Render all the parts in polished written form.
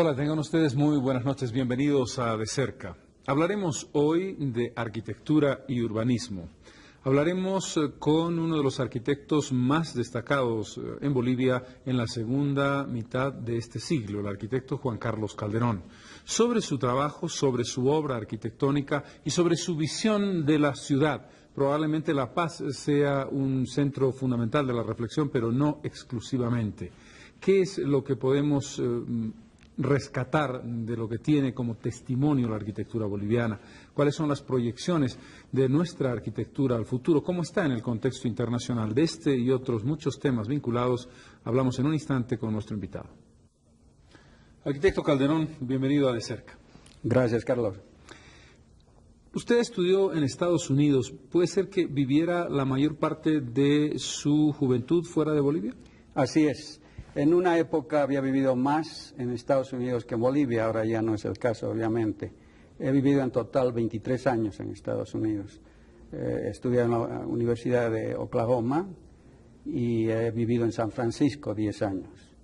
Hola, tengan ustedes muy buenas noches, bienvenidos a De Cerca. Hablaremos hoy de arquitectura y urbanismo. Hablaremos con uno de los arquitectos más destacados en Bolivia en la segunda mitad de este siglo, el arquitecto Juan Carlos Calderón, sobre su trabajo, sobre su obra arquitectónica y sobre su visión de la ciudad. Probablemente La Paz sea un centro fundamental de la reflexión, pero no exclusivamente. ¿Qué es lo que podemos rescatar de lo que tiene como testimonio la arquitectura boliviana? ¿Cuáles son las proyecciones de nuestra arquitectura al futuro? ¿Cómo está en el contexto internacional? De este y otros muchos temas vinculados hablamos en un instante con nuestro invitado. Arquitecto Calderón, bienvenido a De Cerca. Gracias, Carlos. Usted estudió en Estados Unidos. ¿Puede ser que viviera la mayor parte de su juventud fuera de Bolivia? Así es. En una época había vivido más en Estados Unidos que en Bolivia, ahora ya no es el caso, obviamente. He vivido en total 23 años en Estados Unidos. Estudié en la Universidad de Oklahoma y he vivido en San Francisco 10 años.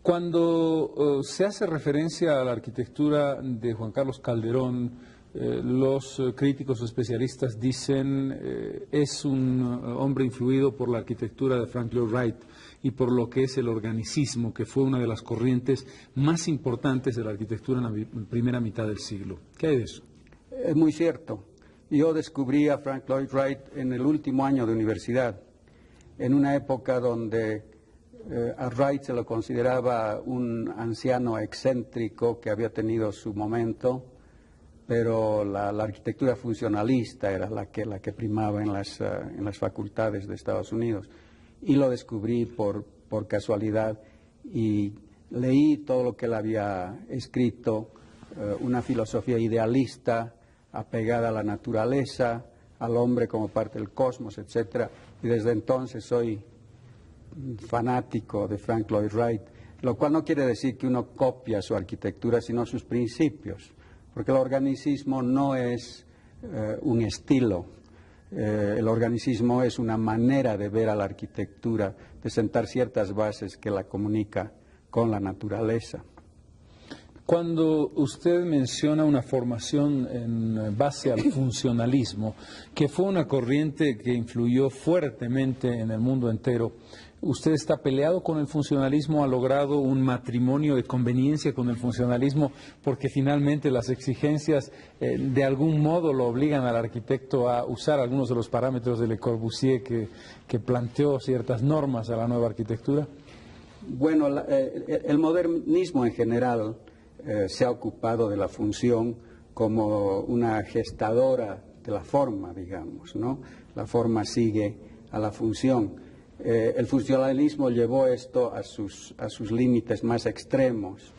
Cuando se hace referencia a la arquitectura de Juan Carlos Calderón, los críticos o especialistas dicen es un hombre influido por la arquitectura de Frank Lloyd Wright y por lo que es el organicismo, que fue una de las corrientes más importantes de la arquitectura en la primera mitad del siglo. ¿Qué hay de eso? Es muy cierto. Yo descubrí a Frank Lloyd Wright en el último año de universidad, en una época donde a Wright se lo consideraba un anciano excéntrico que había tenido su momento, pero la arquitectura funcionalista era la que primaba en las facultades de Estados Unidos. Y lo descubrí por casualidad y leí todo lo que él había escrito, una filosofía idealista, apegada a la naturaleza, al hombre como parte del cosmos, etc. Y desde entonces soy fanático de Frank Lloyd Wright, lo cual no quiere decir que uno copia su arquitectura, sino sus principios, porque el organicismo no es un estilo. El organicismo es una manera de ver a la arquitectura, de sentar ciertas bases que la comunica con la naturaleza. Cuando usted menciona una formación en base al funcionalismo, que fue una corriente que influyó fuertemente en el mundo entero, ¿usted está peleado con el funcionalismo? ¿Ha logrado un matrimonio de conveniencia con el funcionalismo? Porque finalmente las exigencias de algún modo lo obligan al arquitecto a usar algunos de los parámetros de Le Corbusier que planteó ciertas normas a la nueva arquitectura. Bueno, el modernismo en general se ha ocupado de la función como una gestadora de la forma, digamos, ¿no? La forma sigue a la función. El funcionalismo llevó esto a sus límites más extremos,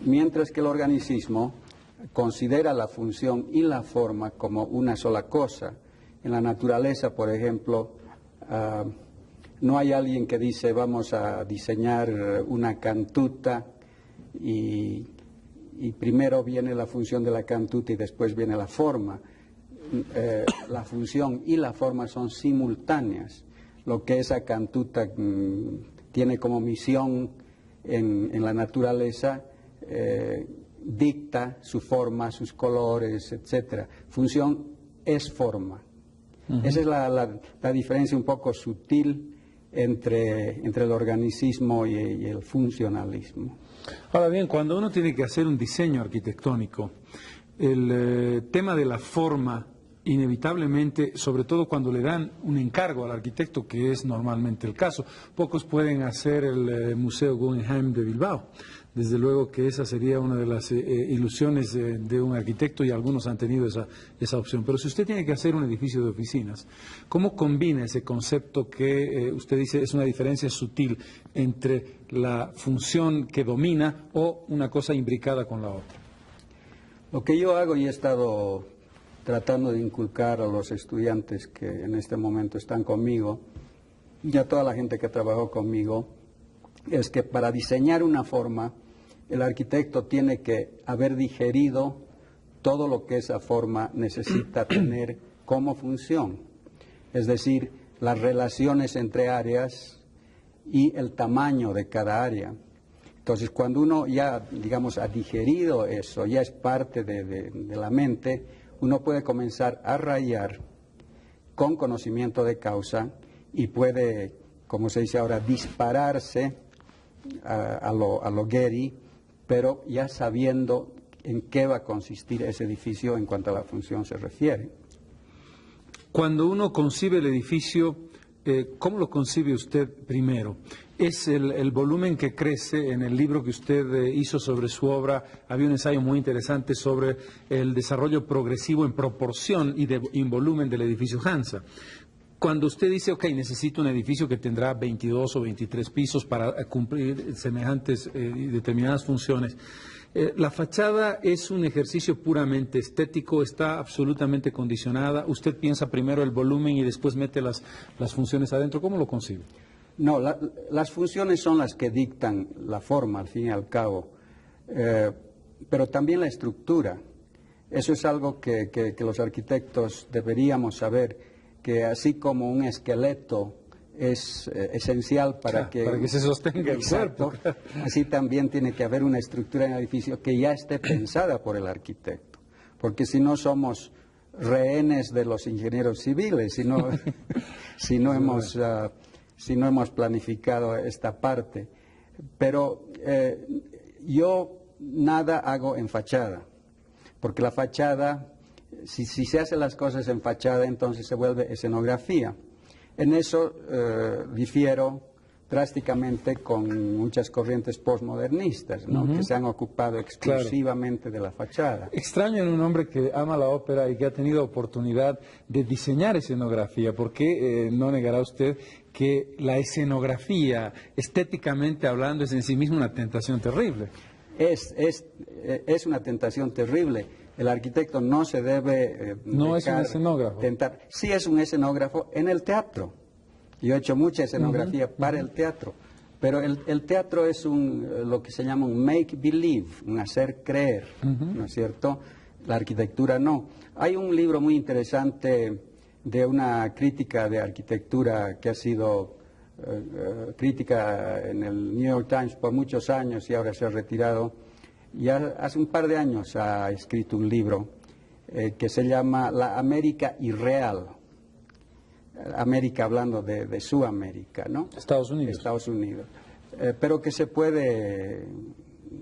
mientras que el organicismo considera la función y la forma como una sola cosa. En la naturaleza, por ejemplo, no hay alguien que dice vamos a diseñar una cantuta y primero viene la función de la cantuta y después viene la forma. La función y la forma son simultáneas. Lo que esa cantuta tiene como misión en la naturaleza dicta su forma, sus colores, etc. Función es forma. Esa es la diferencia un poco sutil entre el organicismo y el funcionalismo. Ahora bien, cuando uno tiene que hacer un diseño arquitectónico, el tema de la forma, inevitablemente, sobre todo cuando le dan un encargo al arquitecto, que es normalmente el caso, pocos pueden hacer el Museo Guggenheim de Bilbao. Desde luego que esa sería una de las ilusiones de un arquitecto y algunos han tenido esa opción. Pero si usted tiene que hacer un edificio de oficinas, ¿cómo combina ese concepto que usted dice es una diferencia sutil entre la función que domina o una cosa imbricada con la otra? Lo que yo hago y he estado tratando de inculcar a los estudiantes que en este momento están conmigo y a toda la gente que trabajó conmigo es que para diseñar una forma el arquitecto tiene que haber digerido todo lo que esa forma necesita tener como función, es decir, las relaciones entre áreas y el tamaño de cada área. Entonces, cuando uno ya, digamos, ha digerido eso, ya es parte de la mente, uno puede comenzar a rayar con conocimiento de causa y puede, como se dice ahora, dispararse a lo Getty, pero ya sabiendo en qué va a consistir ese edificio en cuanto a la función se refiere. Cuando uno concibe el edificio, ¿cómo lo concibe usted primero? ¿Es el volumen que crece? En el libro que usted hizo sobre su obra había un ensayo muy interesante sobre el desarrollo progresivo en proporción y en volumen del edificio Hansa. Cuando usted dice, ok, necesito un edificio que tendrá 22 o 23 pisos para cumplir semejantes y determinadas funciones, la fachada es un ejercicio puramente estético, está absolutamente condicionada. ¿Usted piensa primero el volumen y después mete las funciones adentro? ¿Cómo lo concibe? No, las funciones son las que dictan la forma, al fin y al cabo, pero también la estructura. Eso es algo que los arquitectos deberíamos saber, que así como un esqueleto es esencial para que se sostenga el exacto, cuerpo. así también tiene que haber una estructura en el edificio que ya esté pensada por el arquitecto, porque si no somos rehenes de los ingenieros civiles, si no hemos planificado esta parte. Pero yo nada hago en fachada, porque la fachada, si se hacen las cosas en fachada, entonces se vuelve escenografía. En eso difiero drásticamente con muchas corrientes postmodernistas, ¿no? Que se han ocupado exclusivamente de la fachada. Extraño en un hombre que ama la ópera y que ha tenido oportunidad de diseñar escenografía, porque no negará usted que la escenografía, estéticamente hablando, es en sí misma una tentación terrible. Es una tentación terrible. El arquitecto no se debe no es un escenógrafo. tentar. Sí es un escenógrafo en el teatro. Yo he hecho mucha escenografía para el teatro, pero el teatro es lo que se llama un make believe, un hacer creer, ¿no es cierto? La arquitectura no. Hay un libro muy interesante de una crítica de arquitectura que ha sido crítica en el New York Times por muchos años y ahora se ha retirado. Ya hace un par de años ha escrito un libro que se llama La América Irreal. América hablando de su América, ¿no? Estados Unidos. Estados Unidos. Pero que se puede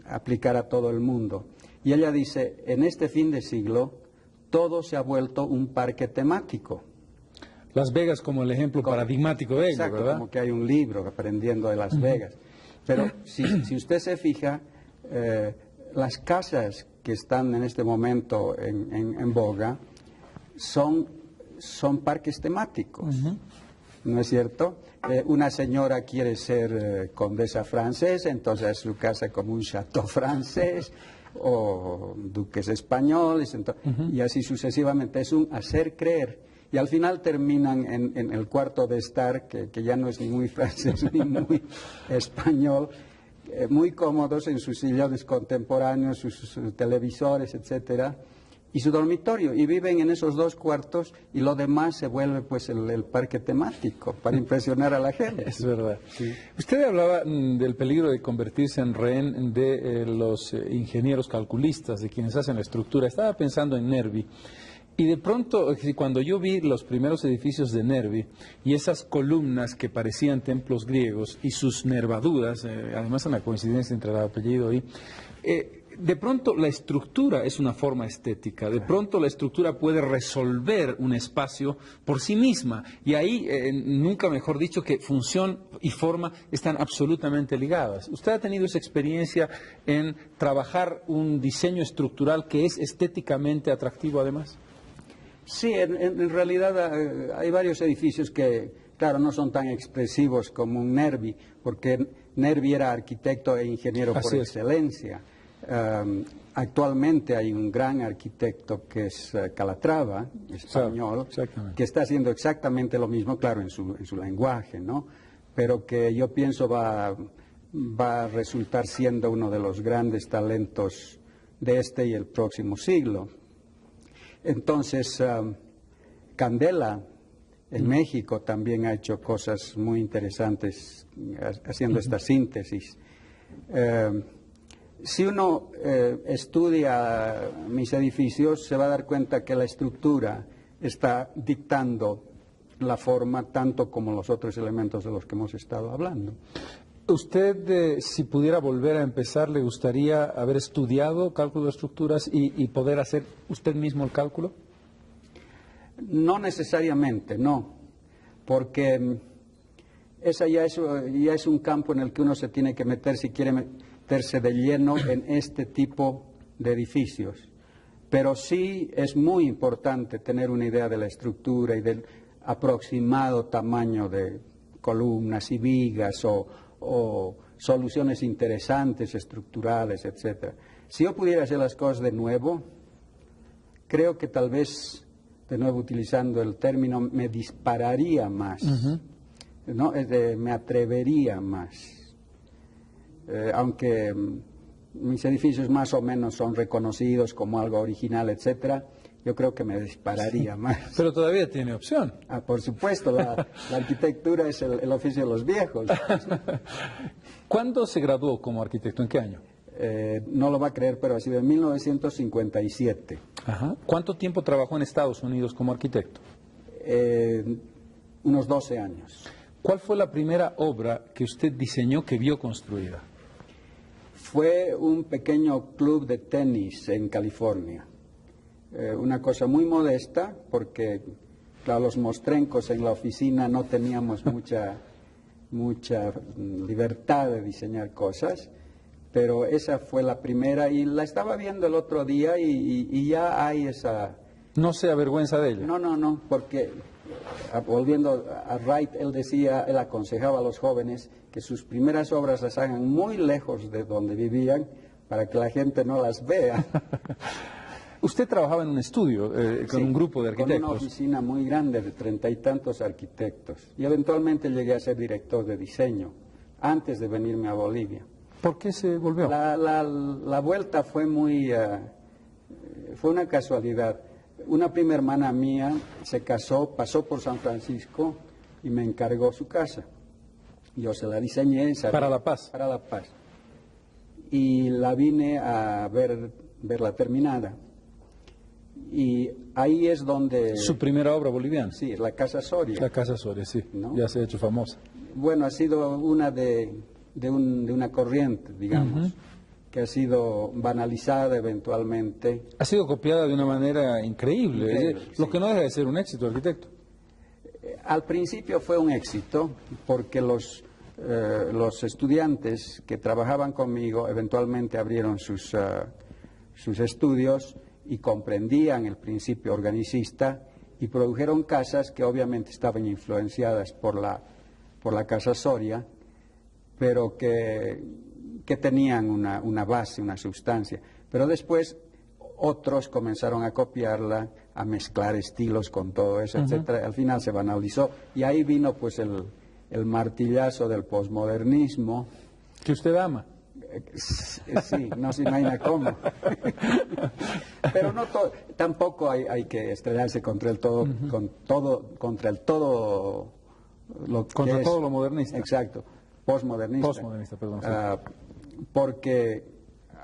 aplicar a todo el mundo. Y ella dice, en este fin de siglo, todo se ha vuelto un parque temático. Las Vegas como el ejemplo paradigmático de ello, exacto, ¿verdad? Como que hay un libro aprendiendo de Las Vegas. Pero si usted se fija, las casas que están en este momento en boga son parques temáticos, ¿no es cierto? Una señora quiere ser condesa francesa, entonces su casa como un chateau francés, o duques españoles, y así sucesivamente. Es un hacer creer. Y al final terminan en el cuarto de estar, que ya no es ni muy francés ni muy español, muy cómodos en sus sillones contemporáneos, sus televisores, etcétera, y su dormitorio, y viven en esos dos cuartos, y lo demás se vuelve pues el parque temático para impresionar a la gente. Es verdad. Sí. Usted hablaba del peligro de convertirse en rehén de los ingenieros calculistas, de quienes hacen la estructura. Estaba pensando en Nervi. Y de pronto, cuando yo vi los primeros edificios de Nervi y esas columnas que parecían templos griegos y sus nervaduras, además una coincidencia entre el apellido y de pronto la estructura es una forma estética, de pronto la estructura puede resolver un espacio por sí misma y ahí, nunca mejor dicho, que función y forma están absolutamente ligadas. ¿Usted ha tenido esa experiencia en trabajar un diseño estructural que es estéticamente atractivo además? Sí, en realidad hay varios edificios que, claro, no son tan expresivos como un Nervi, porque Nervi era arquitecto e ingeniero por excelencia. Actualmente hay un gran arquitecto que es Calatrava, español, que está haciendo exactamente lo mismo, claro, en su lenguaje, ¿no? Pero que yo pienso va a resultar siendo uno de los grandes talentos de este y el próximo siglo. Entonces, Candela en México también ha hecho cosas muy interesantes haciendo esta síntesis. Si uno estudia mis edificios, se va a dar cuenta que la estructura está dictando la forma tanto como los otros elementos de los que hemos estado hablando. ¿Usted, si pudiera volver a empezar, le gustaría haber estudiado cálculo de estructuras y poder hacer usted mismo el cálculo? No necesariamente, no, porque esa ya es un campo en el que uno se tiene que meter si quiere meterse de lleno en este tipo de edificios. Pero sí es muy importante tener una idea de la estructura y del aproximado tamaño de columnas y vigas o soluciones interesantes, estructurales, etcétera. Si yo pudiera hacer las cosas de nuevo, creo que tal vez, de nuevo utilizando el término, me dispararía más, ¿no? Me atrevería más. Aunque mis edificios más o menos son reconocidos como algo original, etcétera, yo creo que me dispararía más. Pero todavía tiene opción. Por supuesto, la arquitectura es el oficio de los viejos. ¿Cuándo se graduó como arquitecto? ¿En qué año? No lo va a creer, pero ha sido en 1957. Ajá. ¿Cuánto tiempo trabajó en Estados Unidos como arquitecto? Unos 12 años. ¿Cuál fue la primera obra que usted diseñó que vio construida? Fue un pequeño club de tenis en California. Una cosa muy modesta, porque claro, los mostrencos en la oficina no teníamos mucha libertad de diseñar cosas, pero esa fue la primera y la estaba viendo el otro día y ya hay esa... ¿No se avergüenza de ella? No, porque volviendo a Wright, él aconsejaba a los jóvenes que sus primeras obras las hagan muy lejos de donde vivían para que la gente no las vea. Usted trabajaba en un estudio con un grupo de arquitectos. Con una oficina muy grande de 30 y tantos arquitectos. Y eventualmente llegué a ser director de diseño antes de venirme a Bolivia. ¿Por qué se volvió? La vuelta fue fue una casualidad. Una prima hermana mía se casó, pasó por San Francisco y me encargó su casa. Yo se la diseñé. ¿Para La Paz? Para La Paz. Y la vine a verla terminada. Y ahí es donde... ¿Su primera obra boliviana? Sí, la Casa Soria. La Casa Soria, sí, ¿no? Ya se ha hecho famosa. Bueno, ha sido una de una corriente, digamos, que ha sido banalizada eventualmente. Ha sido copiada de una manera increíble, lo sí. que no deja de ser un éxito, arquitecto. Al principio fue un éxito porque los estudiantes que trabajaban conmigo eventualmente abrieron sus estudios y comprendían el principio organicista y produjeron casas que obviamente estaban influenciadas por la Casa Soria, pero que tenían una base, una sustancia. Pero después otros comenzaron a copiarla, a mezclar estilos con todo eso, etcétera. Al final se banalizó y ahí vino pues el martillazo del posmodernismo. ¿Que usted ama? Sí, no se imagina cómo. Pero no tampoco hay que estrellarse contra el todo, contra todo lo modernista. Exacto, posmodernista. Posmodernista, perdón. Sí. Porque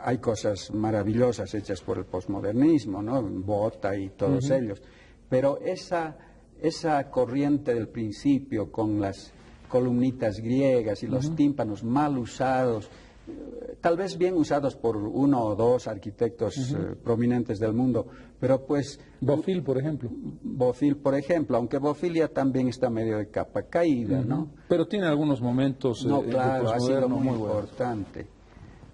hay cosas maravillosas hechas por el posmodernismo, ¿no? Bota y todos ellos. Pero esa corriente del principio con las columnitas griegas y los tímpanos mal usados, tal vez bien usados por uno o dos arquitectos prominentes del mundo, pero pues... Bofill, por ejemplo. Bofill, por ejemplo, aunque Bofill ya también está medio de capa caída, ¿no? Pero tiene algunos momentos no, claro, ha sido muy importante.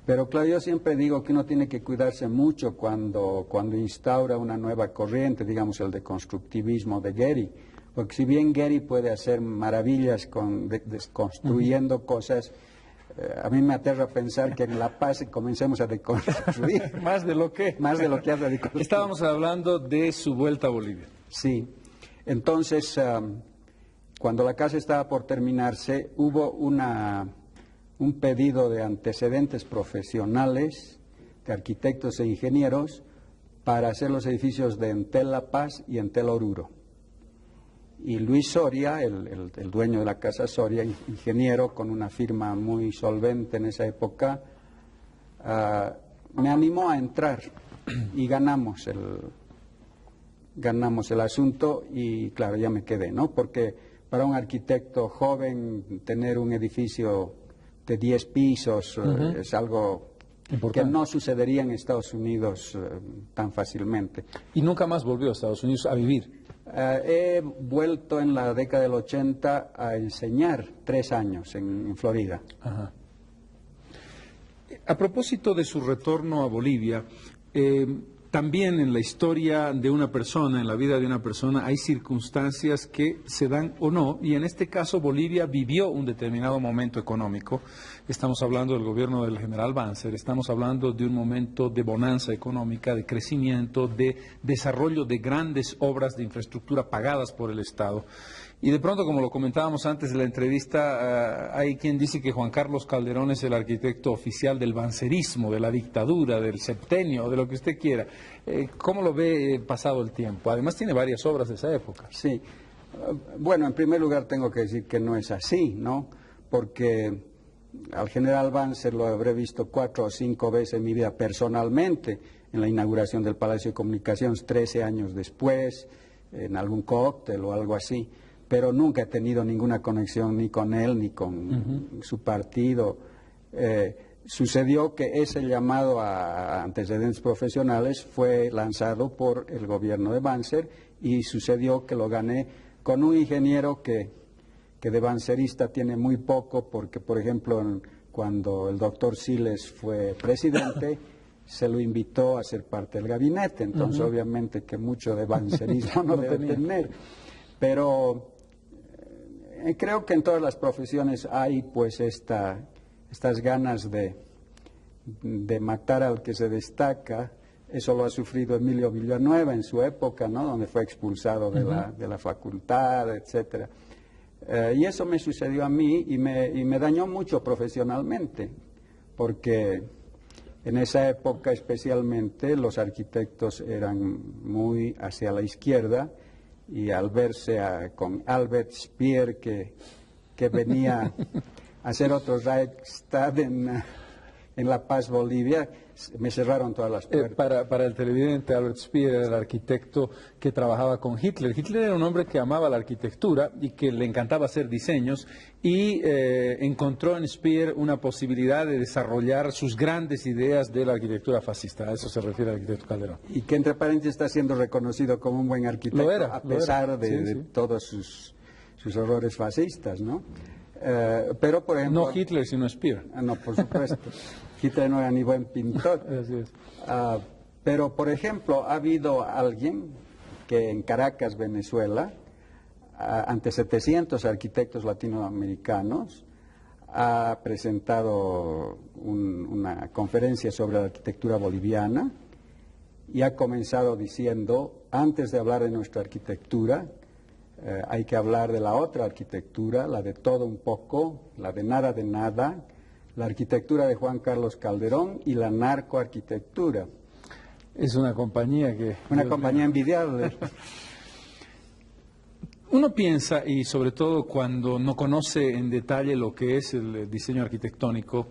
Pero claro, yo siempre digo que uno tiene que cuidarse mucho cuando instaura una nueva corriente, digamos el de constructivismo de Gehry, porque si bien Gehry puede hacer maravillas construyendo cosas, a mí me aterra pensar que en La Paz comencemos a deconstruir. Más de lo que hace de deconstruir. Estábamos hablando de su vuelta a Bolivia. Sí. Entonces, cuando la casa estaba por terminarse, hubo un pedido de antecedentes profesionales, de arquitectos e ingenieros, para hacer los edificios de Entel La Paz y Entel Oruro. Y Luis Soria, el dueño de la casa Soria, ingeniero con una firma muy solvente en esa época, me animó a entrar y ganamos el asunto y claro, ya me quedé, ¿no? Porque para un arquitecto joven tener un edificio de 10 pisos es algo Importante. que no sucedería en Estados Unidos tan fácilmente. Y nunca más volvió a Estados Unidos a vivir. He vuelto en la década del 80 a enseñar 3 años en Florida. Ajá. A propósito de su retorno a Bolivia, también en la historia de una persona, en la vida de una persona, hay circunstancias que se dan o no, y en este caso Bolivia vivió un determinado momento económico. Estamos hablando del gobierno del general Banzer, estamos hablando de un momento de bonanza económica, de crecimiento, de desarrollo de grandes obras de infraestructura pagadas por el Estado. Y de pronto, como lo comentábamos antes de la entrevista, hay quien dice que Juan Carlos Calderón es el arquitecto oficial del bancerismo, de la dictadura, del septenio, de lo que usted quiera. ¿Cómo lo ve pasado el tiempo? Además tiene varias obras de esa época. Sí. Bueno, en primer lugar tengo que decir que no es así, ¿no? Porque al general Banzer lo habré visto 4 o 5 veces en mi vida personalmente, en la inauguración del Palacio de Comunicaciones 13 años después, en algún cóctel o algo así. Pero nunca he tenido ninguna conexión ni con él ni con su partido. Sucedió que ese llamado a antecedentes profesionales fue lanzado por el gobierno de Banzer y sucedió que lo gané con un ingeniero que de bancerista tiene muy poco porque, por ejemplo, cuando el doctor Siles fue presidente, se lo invitó a ser parte del gabinete. Entonces, obviamente que mucho de bancerismo no debe tener. Pero creo que en todas las profesiones hay pues estas ganas de matar al que se destaca. Eso lo ha sufrido Emilio Villanueva en su época, ¿no? Donde fue expulsado de la facultad, etcétera. Y eso me sucedió a mí y me dañó mucho profesionalmente, porque en esa época especialmente los arquitectos eran muy hacia la izquierda, y al verse con Albert Speer, que venía a hacer otro Reichstag en La Paz, Bolivia, me cerraron todas las puertas. Para el televidente, Albert Speer era el arquitecto que trabajaba con Hitler. Hitler era un hombre que amaba la arquitectura y que le encantaba hacer diseños y encontró en Speer una posibilidad de desarrollar sus grandes ideas de la arquitectura fascista. A eso se refiere el arquitecto Calderón. Y que entre paréntesis está siendo reconocido como un buen arquitecto, a pesar de todos sus horrores fascistas, ¿no? Pero, por ejemplo... No Hitler, sino Speer. No, por supuesto. Hitler no era ni buen pintor. Así es. Pero, por ejemplo, ha habido alguien que en Caracas, Venezuela, ante 700 arquitectos latinoamericanos, ha presentado una conferencia sobre la arquitectura boliviana y ha comenzado diciendo, antes de hablar de nuestra arquitectura, hay que hablar de la otra arquitectura, la de todo un poco, la de nada de nada, la arquitectura de Juan Carlos Calderón y la narcoarquitectura. Es una compañía que... Una compañía envidiable. Uno piensa, y sobre todo cuando no conoce en detalle lo que es el diseño arquitectónico,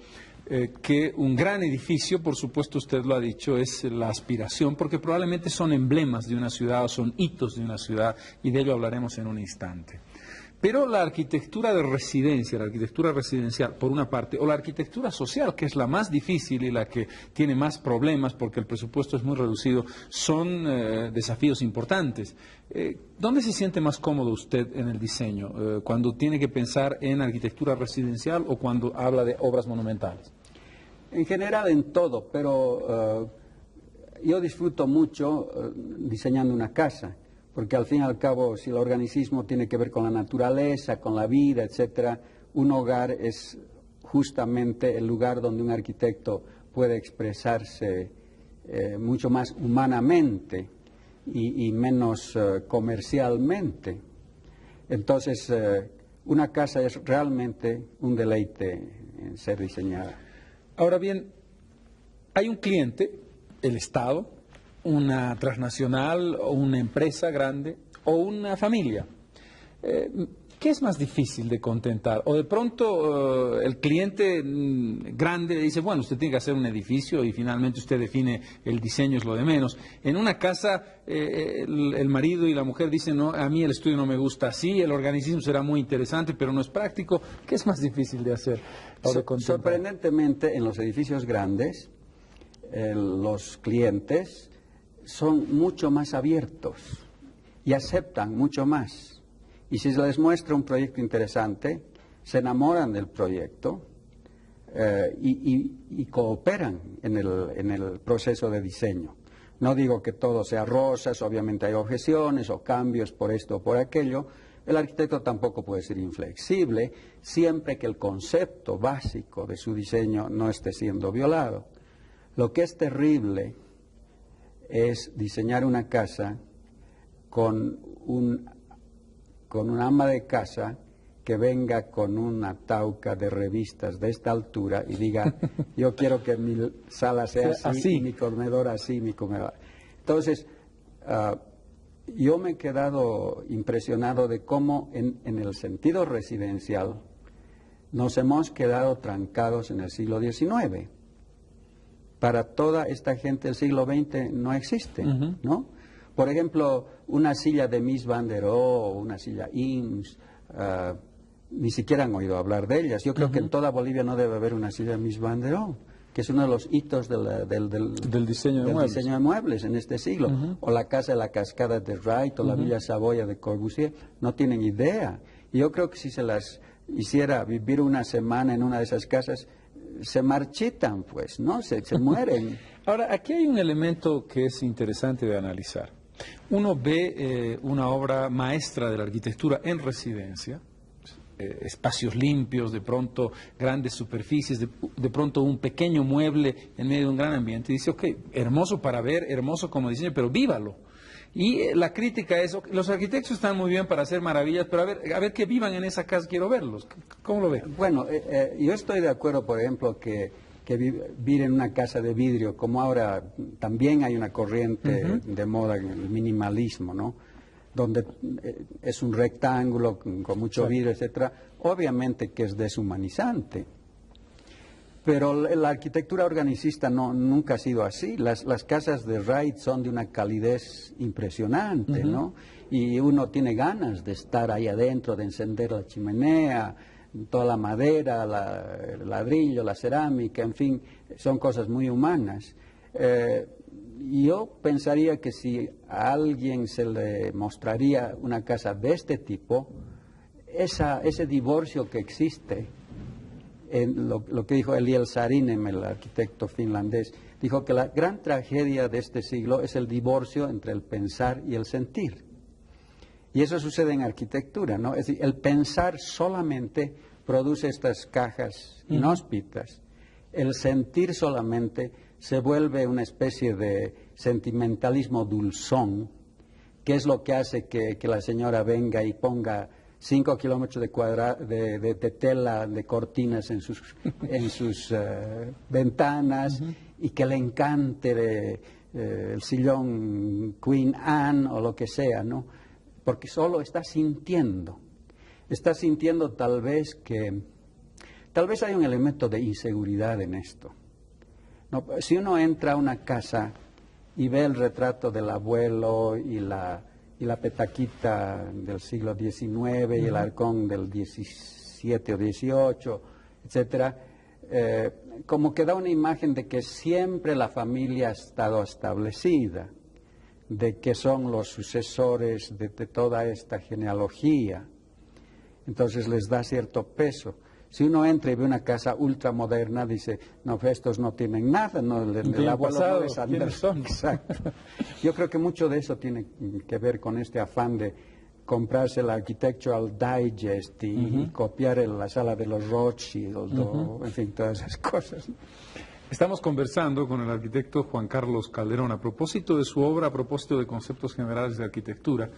que un gran edificio, por supuesto usted lo ha dicho, es la aspiración, porque probablemente son emblemas de una ciudad o son hitos de una ciudad, y de ello hablaremos en un instante. Pero la arquitectura de residencia, la arquitectura residencial, por una parte, o la arquitectura social, que es la más difícil y la que tiene más problemas porque el presupuesto es muy reducido, son desafíos importantes. ¿Dónde se siente más cómodo usted en el diseño? ¿Cuando tiene que pensar en arquitectura residencial o cuando habla de obras monumentales? En general en todo, pero yo disfruto mucho diseñando una casa. Porque al fin y al cabo, si el organicismo tiene que ver con la naturaleza, con la vida, etcétera, un hogar es justamente el lugar donde un arquitecto puede expresarse mucho más humanamente y menos comercialmente. Entonces, una casa es realmente un deleite en ser diseñada. Ahora bien, hay un cliente, el Estado, una transnacional o una empresa grande o una familia. ¿Qué es más difícil de contentar? O de pronto el cliente grande le dice, bueno, usted tiene que hacer un edificio y finalmente usted define el diseño, es lo de menos. En una casa el marido y la mujer dicen, no, a mí el estudio no me gusta así, el organicismo será muy interesante, pero no es práctico. ¿Qué es más difícil de hacer o de contentar? Sorprendentemente, en los edificios grandes, los clientes son mucho más abiertos y aceptan mucho más. Y si se les muestra un proyecto interesante, se enamoran del proyecto y cooperan en el proceso de diseño. No digo que todo sea rosas, obviamente hay objeciones o cambios por esto o por aquello. El arquitecto tampoco puede ser inflexible siempre que el concepto básico de su diseño no esté siendo violado. Lo que es terrible es diseñar una casa con un ama de casa que venga con una tauca de revistas de esta altura y diga, yo quiero que mi sala sea así, y mi comedor así, mi comedor. Entonces, yo me he quedado impresionado de cómo en el sentido residencial nos hemos quedado trancados en el siglo XIX. Para toda esta gente el siglo XX no existe, ¿no? Por ejemplo, una silla de Mies van der Rohe o una silla Eames, ni siquiera han oído hablar de ellas. Yo creo que en toda Bolivia no debe haber una silla de Mies van der Rohe, que es uno de los hitos del diseño de muebles en este siglo. O la Casa de la Cascada de Wright o la Villa Savoya de Corbusier, no tienen idea. Y yo creo que si se las hiciera vivir una semana en una de esas casas, se marchitan, pues, ¿no? Se mueren. Ahora, aquí hay un elemento que es interesante de analizar. Uno ve una obra maestra de la arquitectura en residencia, espacios limpios, de pronto grandes superficies, de pronto un pequeño mueble en medio de un gran ambiente, y dice, ok, hermoso para ver, hermoso como diseño, pero vívalo. Y la crítica es, los arquitectos están muy bien para hacer maravillas, pero a ver que vivan en esa casa, quiero verlos. ¿Cómo lo ve? Bueno, yo estoy de acuerdo, por ejemplo, que vivir en una casa de vidrio, como ahora también hay una corriente de moda en el minimalismo, ¿no? Donde es un rectángulo con mucho vidrio, etcétera, obviamente que es deshumanizante. Pero la arquitectura organicista nunca ha sido así. Las casas de Wright son de una calidez impresionante, ¿no? Y uno tiene ganas de estar ahí adentro, de encender la chimenea, toda la madera, el ladrillo, la cerámica, en fin, son cosas muy humanas. Yo pensaría que si a alguien se le mostraría una casa de este tipo, ese divorcio que existe, lo que dijo Eliel Saarinen, el arquitecto finlandés, dijo que la gran tragedia de este siglo es el divorcio entre el pensar y el sentir. Y eso sucede en arquitectura, ¿no? Es decir, el pensar solamente produce estas cajas inhóspitas. El sentir solamente se vuelve una especie de sentimentalismo dulzón, que es lo que hace que la señora venga y ponga 5 kilómetros de tela, de cortinas en sus ventanas, y que le encante el sillón Queen Anne o lo que sea, ¿no? Porque solo está sintiendo tal vez hay un elemento de inseguridad en esto. No, si uno entra a una casa y ve el retrato del abuelo y la petaquita del siglo XIX y el halcón del XVII o XVIII, etcétera, como que da una imagen de que siempre la familia ha estado establecida, de que son los sucesores de toda esta genealogía. Entonces les da cierto peso. Si uno entra y ve una casa ultramoderna, dice, no, estos no tienen nada, no, el abuelo no les anda. Exacto. Yo creo que mucho de eso tiene que ver con este afán de comprarse el Architectural Digest y copiar en la sala de los Rothschild, en fin, todas esas cosas. Estamos conversando con el arquitecto Juan Carlos Calderón a propósito de su obra, a propósito de conceptos generales de arquitectura.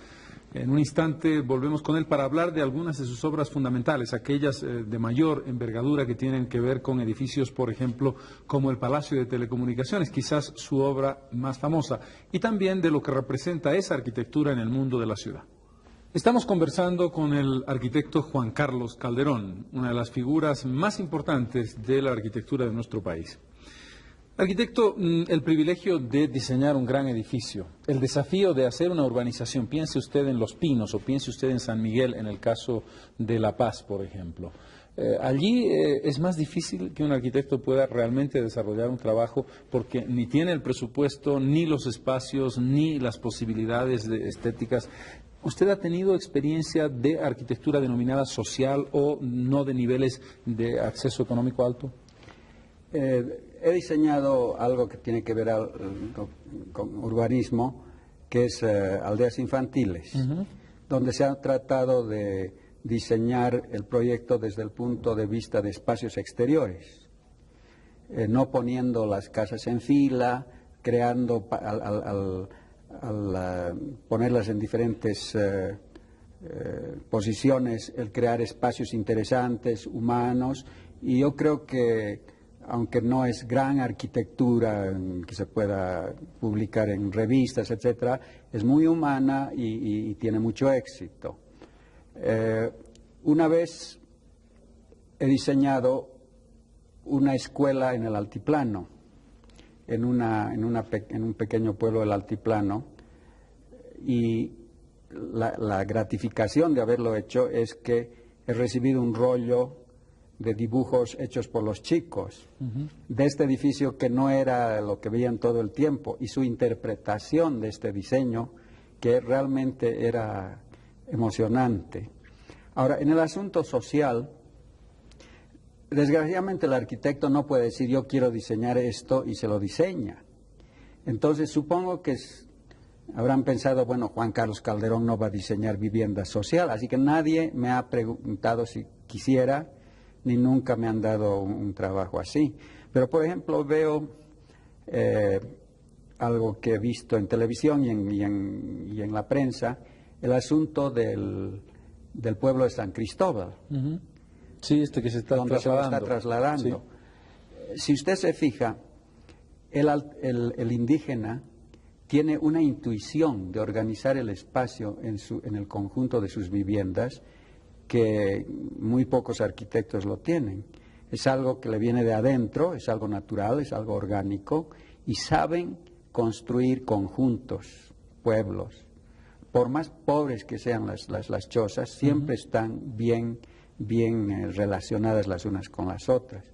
En un instante volvemos con él para hablar de algunas de sus obras fundamentales, aquellas de mayor envergadura que tienen que ver con edificios, por ejemplo, como el Palacio de Telecomunicaciones, quizás su obra más famosa, y también de lo que representa esa arquitectura en el mundo de la ciudad. Estamos conversando con el arquitecto Juan Carlos Calderón, una de las figuras más importantes de la arquitectura de nuestro país. Arquitecto, el privilegio de diseñar un gran edificio, el desafío de hacer una urbanización, piense usted en Los Pinos o piense usted en San Miguel, en el caso de La Paz, por ejemplo. Allí es más difícil que un arquitecto pueda realmente desarrollar un trabajo porque ni tiene el presupuesto, ni los espacios, ni las posibilidades estéticas. ¿Usted ha tenido experiencia de arquitectura denominada social o no de niveles de acceso económico alto? He diseñado algo que tiene que ver con urbanismo, que es aldeas infantiles, donde se ha tratado de diseñar el proyecto desde el punto de vista de espacios exteriores, no poniendo las casas en fila, creando al ponerlas en diferentes posiciones, el crear espacios interesantes, humanos, y yo creo que, aunque no es gran arquitectura que se pueda publicar en revistas, etcétera, es muy humana y tiene mucho éxito. Una vez he diseñado una escuela en el altiplano, en un pequeño pueblo del altiplano, y la gratificación de haberlo hecho es que he recibido un rollo de dibujos hechos por los chicos de este edificio que no era lo que veían todo el tiempo, y su interpretación de este diseño que realmente era emocionante. Ahora, en el asunto social, desgraciadamente el arquitecto no puede decir yo quiero diseñar esto y se lo diseña. Entonces supongo que habrán pensado, bueno, Juan Carlos Calderón no va a diseñar vivienda social, así que nadie me ha preguntado si quisiera, ni nunca me han dado un trabajo así. Pero, por ejemplo, veo algo que he visto en televisión y en la prensa, el asunto del pueblo de San Cristóbal. Sí, que se está donde trasladando. se está trasladando. Sí. Si usted se fija, el indígena tiene una intuición de organizar el espacio en el conjunto de sus viviendas que muy pocos arquitectos lo tienen. Es algo que le viene de adentro, es algo natural, es algo orgánico, y saben construir conjuntos, pueblos. Por más pobres que sean las chozas, siempre están bien relacionadas las unas con las otras.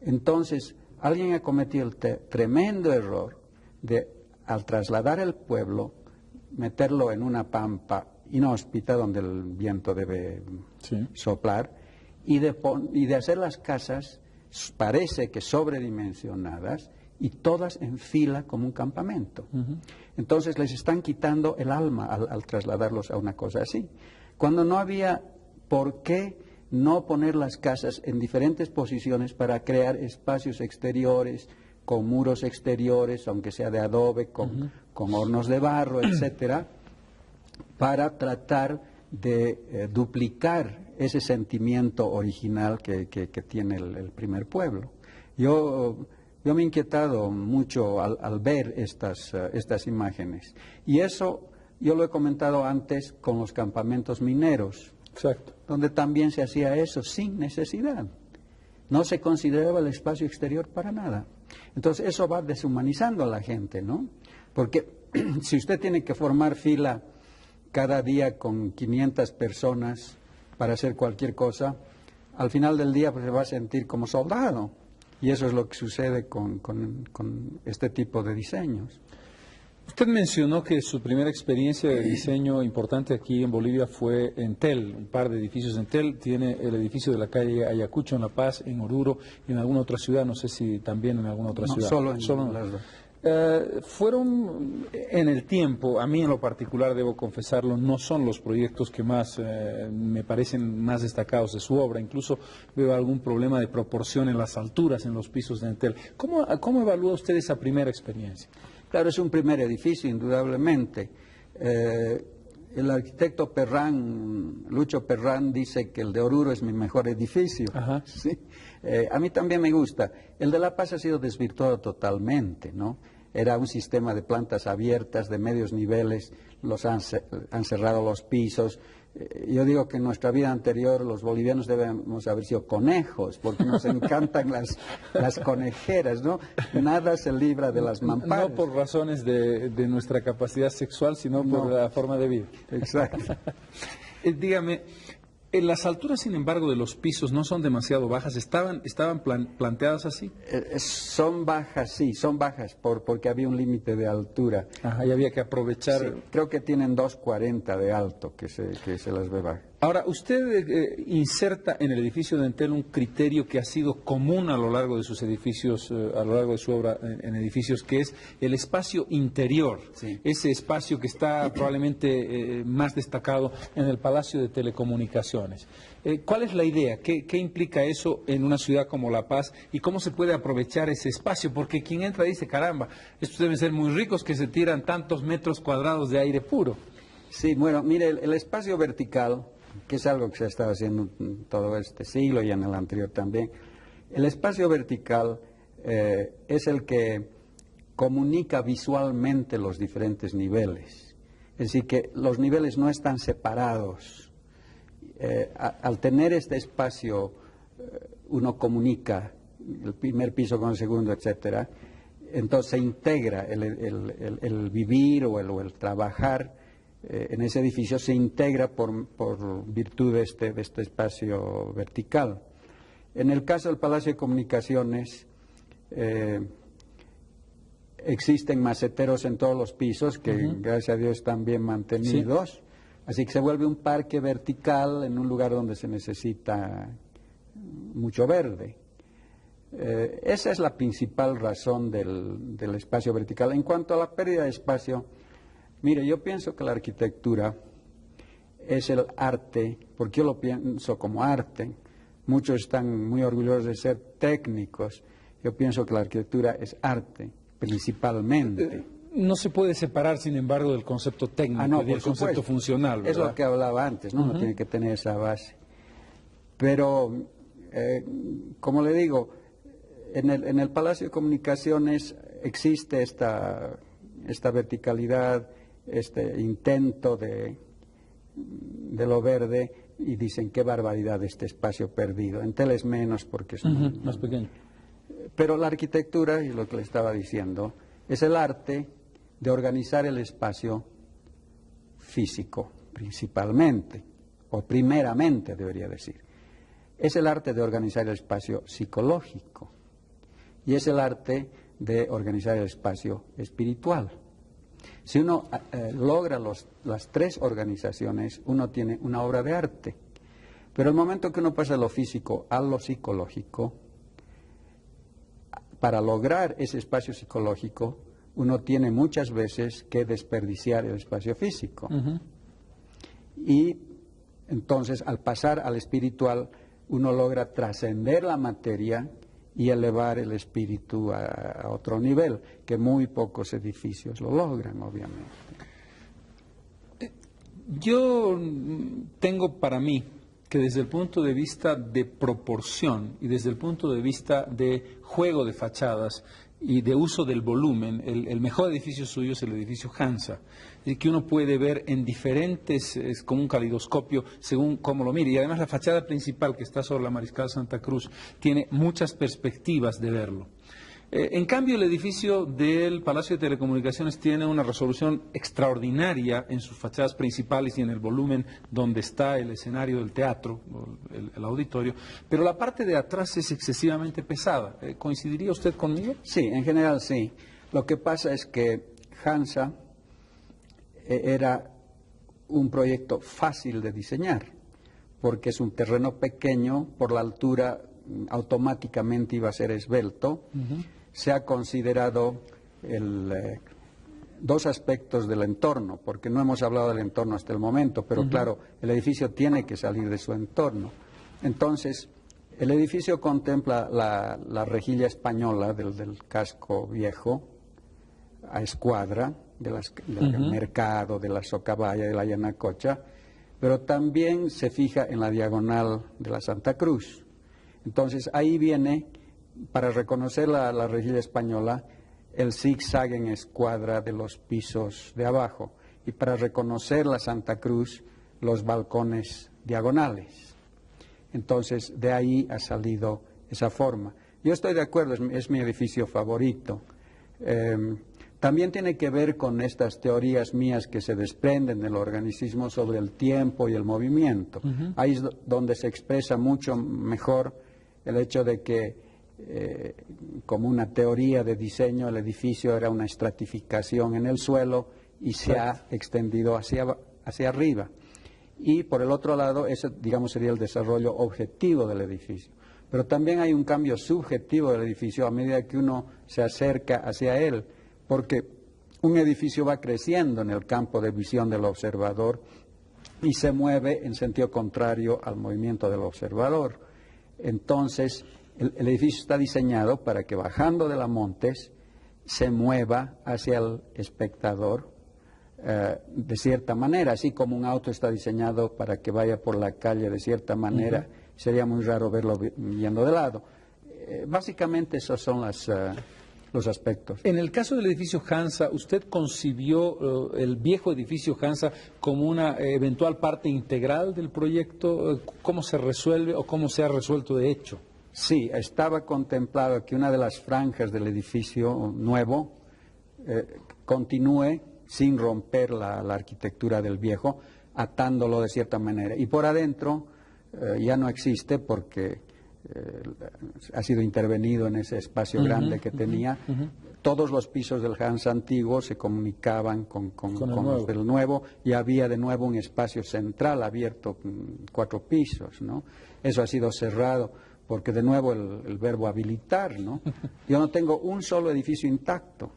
Entonces, alguien ha cometido el tremendo error de, al trasladar el pueblo, meterlo en una pampa inhóspita donde el viento debe soplar, y de hacer las casas, parece que sobredimensionadas, y todas en fila como un campamento. Entonces les están quitando el alma al trasladarlos a una cosa así. Cuando no había por qué no poner las casas en diferentes posiciones para crear espacios exteriores, con muros exteriores, aunque sea de adobe, con hornos de barro, etcétera, para tratar de duplicar ese sentimiento original que tiene el primer pueblo. Yo me he inquietado mucho al ver estas imágenes. Y eso yo lo he comentado antes con los campamentos mineros. Exacto. Donde también se hacía eso sin necesidad. No se consideraba el espacio exterior para nada. Entonces eso va deshumanizando a la gente, ¿no? Porque si usted tiene que formar fila cada día con 500 personas para hacer cualquier cosa, al final del día pues, se va a sentir como soldado. Y eso es lo que sucede con este tipo de diseños. Usted mencionó que su primera experiencia de diseño importante aquí en Bolivia fue en Tel, un par de edificios en Tel. Tiene el edificio de la calle Ayacucho en La Paz, en Oruro y en alguna otra ciudad, no sé si también en alguna otra ciudad. Solo en las dos. Fueron en el tiempo, a mí en lo particular debo confesarlo, no son los proyectos que más me parecen más destacados de su obra. Incluso veo algún problema de proporción en las alturas, en los pisos de Entel. ¿Cómo evalúa usted esa primera experiencia? Claro, es un primer edificio, indudablemente. El arquitecto Lucho Perrán, dice que el de Oruro es mi mejor edificio. Ajá. ¿Sí? A mí también me gusta. El de La Paz ha sido desvirtuado totalmente, ¿no? era un sistema de plantas abiertas, de medios niveles, han cerrado los pisos. Yo digo que en nuestra vida anterior los bolivianos debemos haber sido conejos, porque nos encantan las conejeras, ¿no? Nada se libra de las mamparas. No por razones de nuestra capacidad sexual, sino por la forma de vida. Exacto. Dígame, las alturas, sin embargo, de los pisos no son demasiado bajas. ¿Estaban planteadas así? Son bajas, sí, son bajas porque había un límite de altura. Ajá, y había que aprovechar. Sí, creo que tienen 2,40 de alto, que se las ve bajas. Ahora, usted inserta en el edificio de Entel un criterio que ha sido común a lo largo de sus edificios, a lo largo de su obra en edificios, que es el espacio interior. Sí. Ese espacio que está probablemente más destacado en el Palacio de Telecomunicaciones. ¿Cuál es la idea? ¿Qué implica eso en una ciudad como La Paz y cómo se puede aprovechar ese espacio? Porque quien entra dice, caramba, estos deben ser muy ricos que se tiran tantos metros cuadrados de aire puro. Sí, bueno, mire, el espacio vertical, que es algo que se ha estado haciendo en todo este siglo y en el anterior también, el espacio vertical es el que comunica visualmente los diferentes niveles. Es decir, que los niveles no están separados. Al tener este espacio, uno comunica el primer piso con el segundo, etcétera. Entonces se integra el vivir o el trabajar en ese edificio, se integra por virtud de este espacio vertical. En el caso del Palacio de Comunicaciones, existen maceteros en todos los pisos que gracias a Dios están bien mantenidos. Sí. Así que se vuelve un parque vertical en un lugar donde se necesita mucho verde. Esa es la principal razón del espacio vertical. En cuanto a la pérdida de espacio, mire, yo pienso que la arquitectura es el arte, porque yo lo pienso como arte. Muchos están muy orgullosos de ser técnicos. Yo pienso que la arquitectura es arte, principalmente. No se puede separar, sin embargo, del concepto técnico y del concepto funcional, ¿verdad? Es lo que hablaba antes, ¿no? Uno tiene que tener esa base. Pero, como le digo, en el Palacio de Comunicaciones existe esta verticalidad, este intento de lo verde, y dicen qué barbaridad este espacio perdido. En Entel es menos porque es más pequeño. Pero la arquitectura, y lo que le estaba diciendo, es el arte de organizar el espacio físico, principalmente, o primeramente debería decir. Es el arte de organizar el espacio psicológico y es el arte de organizar el espacio espiritual. Si uno logra las tres organizaciones, uno tiene una obra de arte. Pero el momento que uno pasa de lo físico a lo psicológico, para lograr ese espacio psicológico, uno tiene muchas veces que desperdiciar el espacio físico. Y entonces, al pasar al espiritual, uno logra trascender la materia y elevar el espíritu a otro nivel, que muy pocos edificios lo logran, obviamente. Yo tengo para mí que desde el punto de vista de proporción y desde el punto de vista de juego de fachadas y de uso del volumen, el mejor edificio suyo es el edificio Hansa, que uno puede ver en diferentes, es como un calidoscopio según cómo lo mire, y además la fachada principal que está sobre la Mariscal Santa Cruz tiene muchas perspectivas de verlo. En cambio, el edificio del Palacio de Telecomunicaciones tiene una resolución extraordinaria en sus fachadas principales y en el volumen donde está el escenario del teatro, el auditorio, pero la parte de atrás es excesivamente pesada. ¿Coincidiría usted conmigo? Sí, en general sí. Lo que pasa es que Hansa era un proyecto fácil de diseñar, porque es un terreno pequeño, por la altura automáticamente iba a ser esbelto. Se ha considerado dos aspectos del entorno, porque no hemos hablado del entorno hasta el momento, pero claro, el edificio tiene que salir de su entorno. Entonces, el edificio contempla la rejilla española del casco viejo, a escuadra, del mercado, de la Socabaya, de la Yanacocha, pero también se fija en la diagonal de la Santa Cruz. Entonces, ahí viene, para reconocer la rejilla española, el zigzag en escuadra de los pisos de abajo y para reconocer la Santa Cruz, los balcones diagonales. Entonces, de ahí ha salido esa forma. Yo estoy de acuerdo, es mi edificio favorito. También tiene que ver con estas teorías mías que se desprenden del organicismo sobre el tiempo y el movimiento. Ahí es donde se expresa mucho mejor el hecho de que, como una teoría de diseño, el edificio era una estratificación en el suelo y se ha extendido hacia arriba. Y por el otro lado, ese, digamos, sería el desarrollo objetivo del edificio. Pero también hay un cambio subjetivo del edificio a medida que uno se acerca hacia él, porque un edificio va creciendo en el campo de visión del observador y se mueve en sentido contrario al movimiento del observador. Entonces, el edificio está diseñado para que bajando de la Montes se mueva hacia el espectador de cierta manera, así como un auto está diseñado para que vaya por la calle de cierta manera. Sería muy raro verlo yendo de lado. Básicamente esos son los aspectos. En el caso del edificio Hansa, ¿usted concibió el viejo edificio Hansa como una eventual parte integral del proyecto? ¿Cómo se resuelve o cómo se ha resuelto de hecho? Sí, estaba contemplado que una de las franjas del edificio nuevo continúe sin romper la arquitectura del viejo, atándolo de cierta manera. Y por adentro ya no existe porque ha sido intervenido en ese espacio grande que tenía. Todos los pisos del Hansa antiguo se comunicaban con los del nuevo y había de nuevo un espacio central abierto, 4 pisos, ¿no? Eso ha sido cerrado porque de nuevo el verbo habilitar, ¿no? Yo no tengo un solo edificio intacto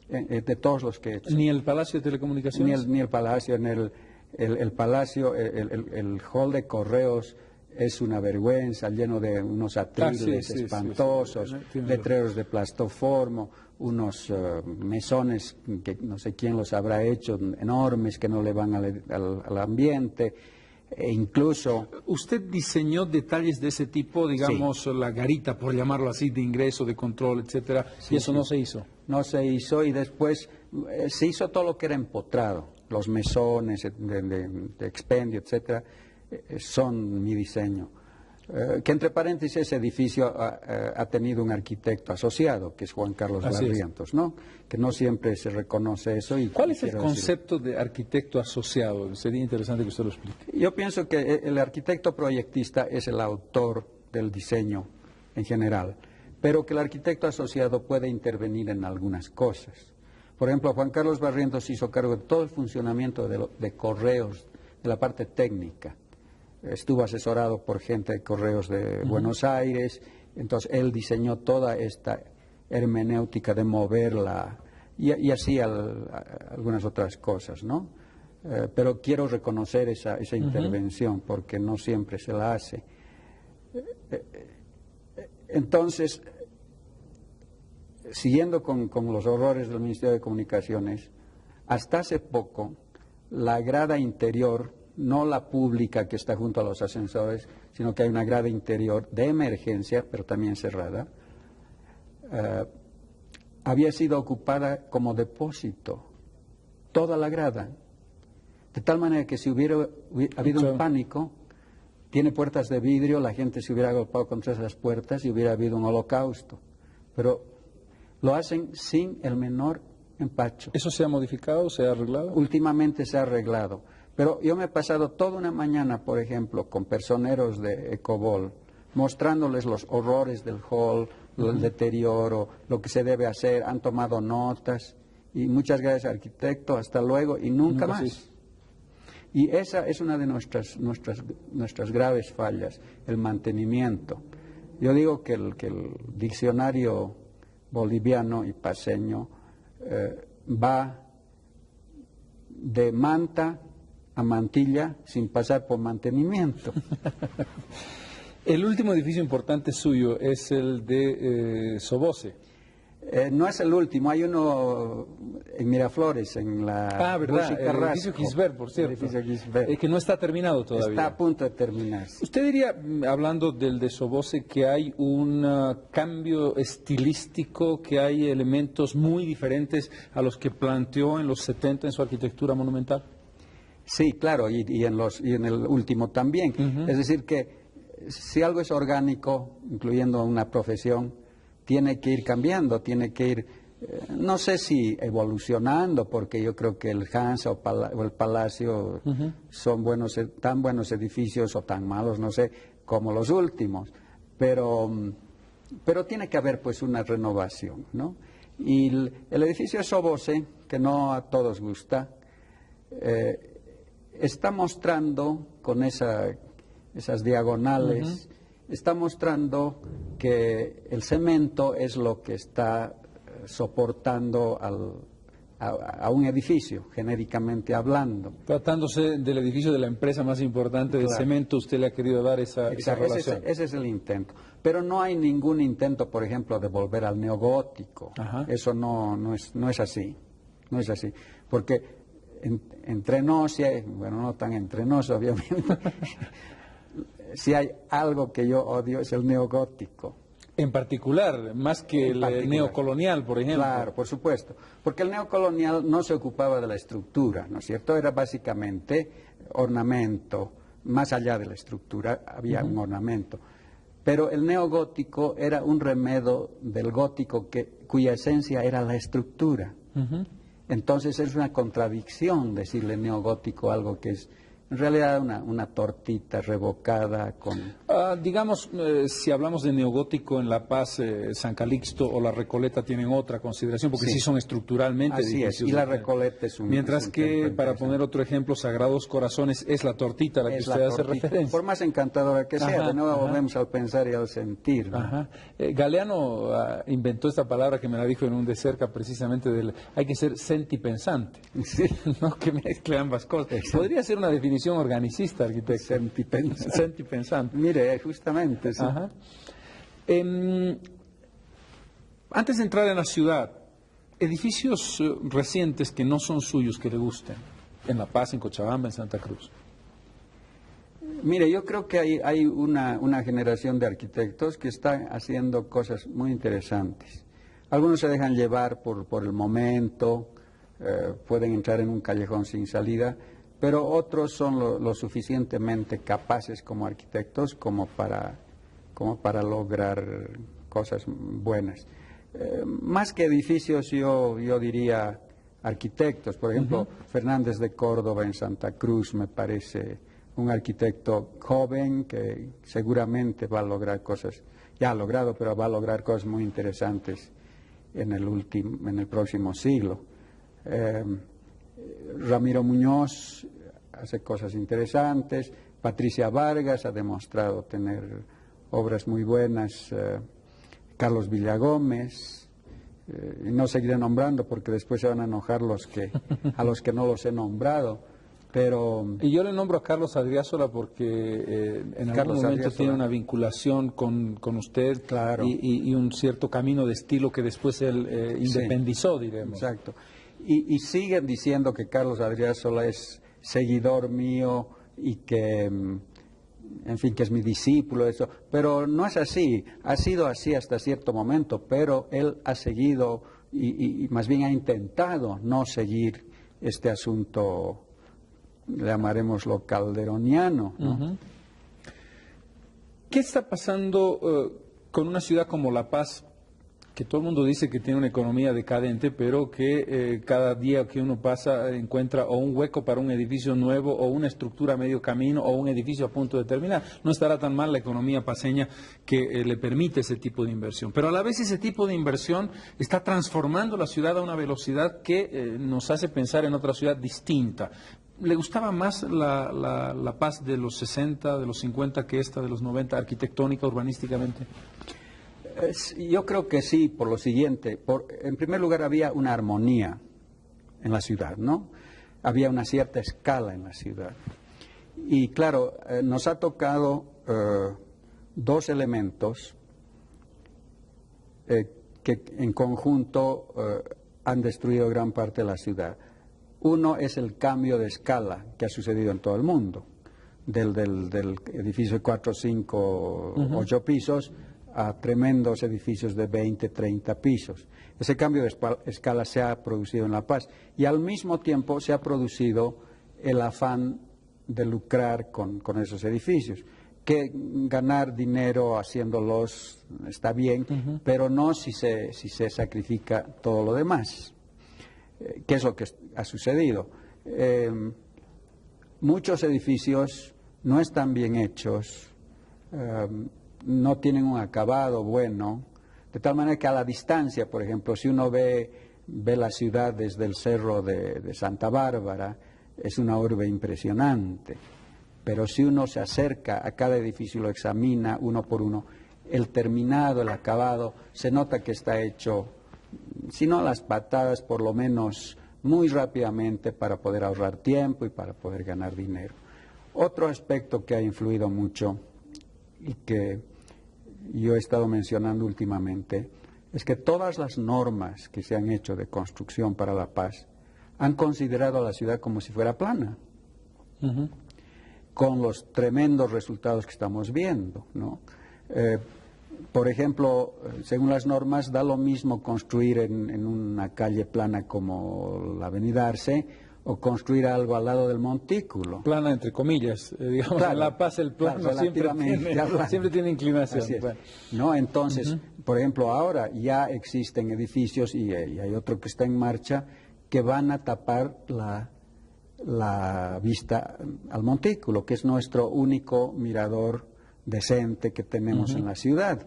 de todos los que he hecho. ¿Ni el Palacio de Telecomunicaciones? Ni el Palacio, el Palacio, el hall de correos es una vergüenza, lleno de unos atriles espantosos, letreros de plastoformo, unos mesones que no sé quién los habrá hecho, enormes, que no le van al ambiente. E incluso... ¿Usted diseñó detalles de ese tipo, digamos, la garita, por llamarlo así, de ingreso, de control, etcétera, y eso no se hizo? No se hizo y después se hizo todo lo que era empotrado, los mesones de expendio, etcétera, son mi diseño. Que entre paréntesis ese edificio ha tenido un arquitecto asociado, que es Juan Carlos Barrientos, ¿no? Que no siempre se reconoce eso. ¿Cuál es el concepto de arquitecto asociado? Sería interesante que usted lo explique. Yo pienso que el arquitecto proyectista es el autor del diseño en general, pero que el arquitecto asociado puede intervenir en algunas cosas. Por ejemplo, Juan Carlos Barrientos hizo cargo de todo el funcionamiento de correos, de la parte técnica. Estuvo asesorado por gente de Correos de Buenos Aires, entonces él diseñó toda esta hermenéutica de moverla y así algunas otras cosas, ¿no? Pero quiero reconocer esa intervención porque no siempre se la hace. Entonces, siguiendo con los horrores del Ministerio de Comunicaciones, hasta hace poco la grada interior, no la pública que está junto a los ascensores, sino que hay una grada interior de emergencia, pero también cerrada, había sido ocupada como depósito, toda la grada, de tal manera que si hubiera habido un pánico, tiene puertas de vidrio, la gente se hubiera agolpado contra esas puertas y hubiera habido un holocausto, pero lo hacen sin el menor empacho. ¿Eso se ha modificado, se ha arreglado? Últimamente se ha arreglado. Pero yo me he pasado toda una mañana, por ejemplo, con personeros de Ecobol, mostrándoles los horrores del hall, el deterioro, lo que se debe hacer, han tomado notas, y muchas gracias, arquitecto, hasta luego, y nunca más. Sí. Y esa es una de nuestras graves fallas, el mantenimiento. Yo digo que el diccionario boliviano y paceño va de manta a mantilla sin pasar por mantenimiento. El último edificio importante suyo es el de Soboce. No es el último, hay uno en Miraflores, en la ¿Verdad? Bushi El edificio Carrasco. Gisbert, por cierto. El edificio Gisbert. Que no está terminado todavía. Está a punto de terminarse. ¿Usted diría, hablando del de Soboce, que hay un cambio estilístico, que hay elementos muy diferentes a los que planteó en los 70 en su arquitectura monumental? Sí, claro, y en el último también. Es decir, que si algo es orgánico, incluyendo una profesión, tiene que ir cambiando, tiene que ir, no sé si evolucionando, porque yo creo que el Hansa o el Palacio son tan buenos edificios o tan malos, no sé, como los últimos, pero tiene que haber pues una renovación, ¿no? Y el edificio de Soboce, que no a todos gusta, está mostrando con esas diagonales, está mostrando que el cemento es lo que está soportando a un edificio, genéricamente hablando. Tratándose del edificio de la empresa más importante de cemento, usted le ha querido dar esa relación. Ese es el intento. Pero no hay ningún intento, por ejemplo, de volver al neogótico. Eso no es así. No es así. Porque entre nos, bueno, no tan entre nos, obviamente, si hay algo que yo odio es el neogótico. En particular, más que el neocolonial, por ejemplo. Claro, por supuesto. Porque el neocolonial no se ocupaba de la estructura, ¿no es cierto? Era básicamente ornamento. Más allá de la estructura había un ornamento. Pero el neogótico era un remedio del gótico cuya esencia era la estructura. Entonces es una contradicción decirle neogótico algo que es en realidad una tortita revocada con... digamos, si hablamos de neogótico en La Paz, San Calixto o La Recoleta tienen otra consideración, porque sí son estructuralmente así edificios. Y La Recoleta es un... Mientras que, para poner otro ejemplo, Sagrados Corazones es la tortita a la que usted hace referencia. Por más encantadora que sea, de nuevo volvemos al pensar y al sentir, ¿no? Galeano inventó esta palabra que me la dijo en un de cerca, precisamente, hay que ser sentipensante, ¿no? Que mezcle ambas cosas. Podría ser una definición organicista, arquitecto. Sentipensante. Mire, justamente. Sí. Antes de entrar en la ciudad, edificios recientes que no son suyos, que le gusten, en La Paz, en Cochabamba, en Santa Cruz. Mire, yo creo que hay una generación de arquitectos que están haciendo cosas muy interesantes. Algunos se dejan llevar por el momento, pueden entrar en un callejón sin salida, pero otros son lo suficientemente capaces como arquitectos como para lograr cosas buenas. Más que edificios, yo diría arquitectos. Por ejemplo, Fernández de Córdoba en Santa Cruz me parece un arquitecto joven que seguramente va a lograr cosas, ya ha logrado, pero va a lograr cosas muy interesantes en el próximo siglo. Ramiro Muñoz hace cosas interesantes, Patricia Vargas ha demostrado tener obras muy buenas, Carlos Villagómez, y no seguiré nombrando porque después se van a enojar a los que no los he nombrado, pero... Y yo le nombro a Carlos Adriázola porque en algún momento tiene una vinculación con usted, claro, y un cierto camino de estilo que después él independizó, diremos. Exacto. Y siguen diciendo que Carlos Adriázola es seguidor mío y que, en fin, que es mi discípulo, eso. Pero no es así. Ha sido así hasta cierto momento, pero él ha seguido y más bien ha intentado no seguir este asunto, llamaremoslo calderoniano, ¿no? ¿Qué está pasando con una ciudad como La Paz, que todo el mundo dice que tiene una economía decadente, pero que cada día que uno pasa encuentra o un hueco para un edificio nuevo, o una estructura a medio camino, o un edificio a punto de terminar? No estará tan mal la economía paceña que le permite ese tipo de inversión. Pero a la vez ese tipo de inversión está transformando la ciudad a una velocidad que nos hace pensar en otra ciudad distinta. ¿Le gustaba más la Paz de los 60, de los 50, que esta de los 90, arquitectónica, urbanísticamente? Yo creo que sí, por lo siguiente. En primer lugar, había una armonía en la ciudad, ¿no? Había una cierta escala en la ciudad. Y claro, nos ha tocado dos elementos que en conjunto han destruido gran parte de la ciudad. Uno es el cambio de escala que ha sucedido en todo el mundo, del edificio de 4, 5, 8 pisos a tremendos edificios de 20, 30 pisos. Ese cambio de escala se ha producido en La Paz y al mismo tiempo se ha producido el afán de lucrar con esos edificios, que ganar dinero haciéndolos está bien, pero no si se sacrifica todo lo demás. ¿Qué es lo que ha sucedido? Muchos edificios no están bien hechos, no tienen un acabado bueno, de tal manera que a la distancia, por ejemplo, si uno ve la ciudad desde el cerro de Santa Bárbara, es una urbe impresionante, pero si uno se acerca a cada edificio y lo examina uno por uno, el terminado, el acabado, se nota que está hecho, si no a las patadas, por lo menos muy rápidamente para poder ahorrar tiempo y para poder ganar dinero. Otro aspecto que ha influido mucho y que yo he estado mencionando últimamente es que todas las normas que se han hecho de construcción para La Paz han considerado a la ciudad como si fuera plana, con los tremendos resultados que estamos viendo, ¿no? Por ejemplo, según las normas, da lo mismo construir en una calle plana como la Avenida Arce o construir algo al lado del montículo. Plana entre comillas, digamos, claro, en La Paz el plano claro, siempre tiene inclinación. Así es. Bueno. ¿No? Entonces, por ejemplo, ahora ya existen edificios y hay otro que está en marcha que van a tapar la vista al montículo, que es nuestro único mirador decente que tenemos en la ciudad.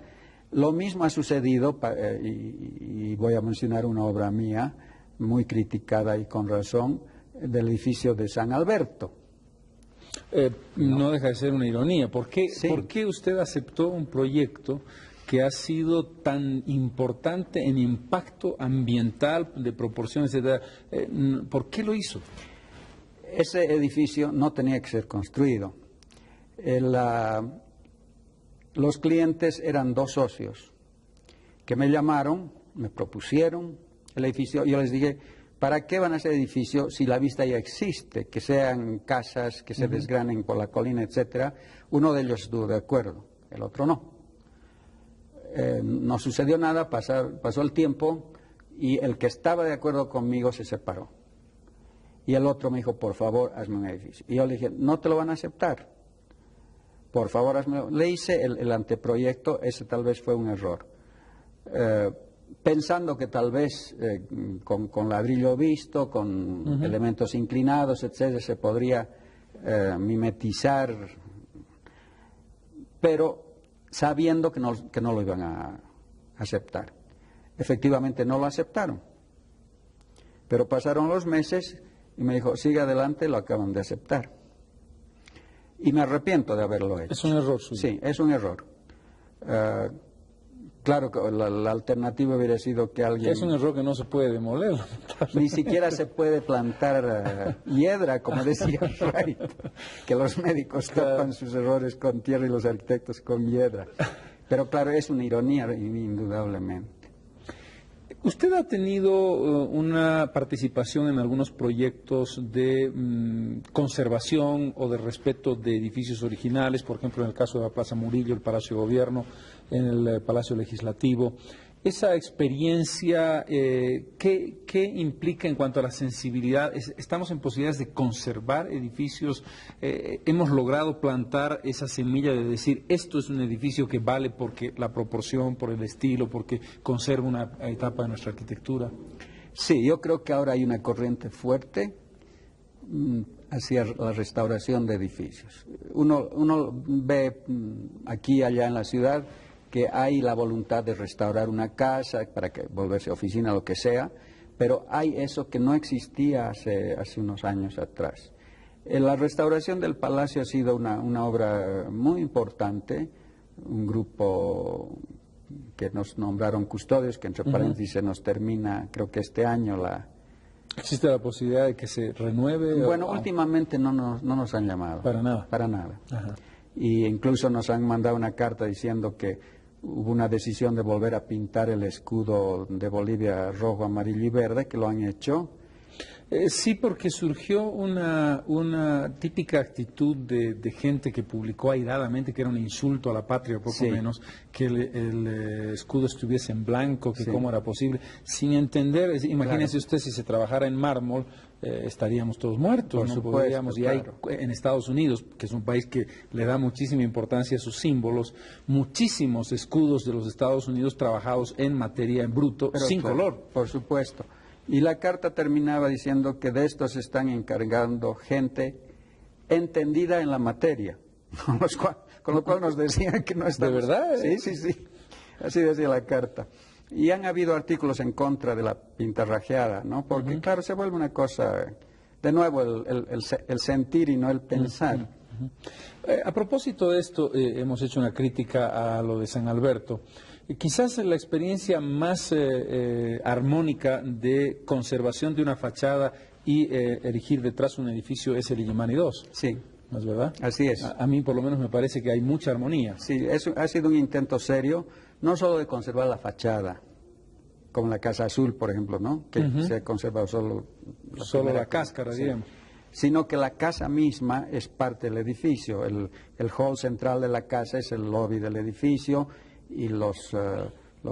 Lo mismo ha sucedido, y voy a mencionar una obra mía, muy criticada y con razón, del edificio de San Alberto. No deja de ser una ironía. ¿Por qué, Sí. ¿Por qué usted aceptó un proyecto que ha sido tan importante en impacto ambiental, de proporciones, etcétera? ¿Por qué lo hizo? Ese edificio no tenía que ser construido. Los clientes eran 2 socios que me llamaron, me propusieron el edificio. Yo les dije, ¿para qué van a hacer edificio si la vista ya existe? Que sean casas que se desgranen por la colina, etcétera. Uno de ellos estuvo de acuerdo, el otro no. No sucedió nada, pasó el tiempo y el que estaba de acuerdo conmigo se separó. Y el otro me dijo, por favor, hazme un edificio. Y yo le dije, no te lo van a aceptar. Por favor, hazme. Le hice el anteproyecto, ese tal vez fue un error. Pensando que tal vez con ladrillo visto, con elementos inclinados, etcétera, se podría mimetizar, pero sabiendo que no lo iban a aceptar. Efectivamente no lo aceptaron, pero pasaron los meses y me dijo, sigue adelante, lo acaban de aceptar. Y me arrepiento de haberlo hecho. Es un error suyo. Sí, es un error. Claro que la alternativa hubiera sido que alguien... Es un error que no se puede demoler. Ni siquiera se puede plantar hiedra, como decía Wright, que los médicos tapan sus errores con tierra y los arquitectos con hiedra. Pero claro, es una ironía, indudablemente. ¿Usted ha tenido una participación en algunos proyectos de conservación o de respeto de edificios originales? Por ejemplo, en el caso de la Plaza Murillo, el Palacio de Gobierno, en el Palacio Legislativo. Esa experiencia, ¿qué implica en cuanto a la sensibilidad? ¿Estamos en posibilidades de conservar edificios? ¿Hemos logrado plantar esa semilla de decir, esto es un edificio que vale porque la proporción, por el estilo, porque conserva una etapa de nuestra arquitectura? Sí, yo creo que ahora hay una corriente fuerte hacia la restauración de edificios. Uno ve aquí y allá en la ciudad que hay la voluntad de restaurar una casa para que volverse oficina, lo que sea, pero hay eso que no existía hace unos años atrás. La restauración del palacio ha sido una obra muy importante, un grupo que nos nombraron custodios, que entre paréntesis se nos termina, creo que este año ¿Existe la posibilidad de que se renueve? Bueno, últimamente no nos han llamado. Para nada. Para nada. Ajá. Y incluso nos han mandado una carta diciendo que hubo una decisión de volver a pintar el escudo de Bolivia rojo, amarillo y verde, que lo han hecho. Sí, porque surgió una típica actitud de gente que publicó airadamente que era un insulto a la patria, poco Sí. menos, que el escudo estuviese en blanco, que Sí. cómo era posible, sin entender, imagínese usted si se trabajara en mármol, estaríamos todos muertos, Por no supuesto, podríamos, y hay claro. en Estados Unidos, que es un país que le da muchísima importancia a sus símbolos, muchísimos escudos de los Estados Unidos trabajados en materia en bruto, Pero sin claro, color. por supuesto. Y la carta terminaba diciendo que de esto se están encargando gente entendida en la materia, con lo cual nos decían que no estamos... ¿De verdad? Sí, sí, sí, así decía la carta. Y han habido artículos en contra de la pintarrajeada, ¿no? Porque, claro, se vuelve una cosa, de nuevo, el sentir y no el pensar. A propósito de esto, hemos hecho una crítica a lo de San Alberto. Quizás la experiencia más armónica de conservación de una fachada y erigir detrás un edificio es el Illimani II, Sí, ¿no es verdad? así es. A mí por lo menos me parece que hay mucha armonía. Sí, ha sido un intento serio, no solo de conservar la fachada, como la Casa Azul, por ejemplo, ¿no? Que se ha conservado solo Solo primera la cáscara, sí. digamos. Sino que la casa misma es parte del edificio. El hall central de la casa es el lobby del edificio y lo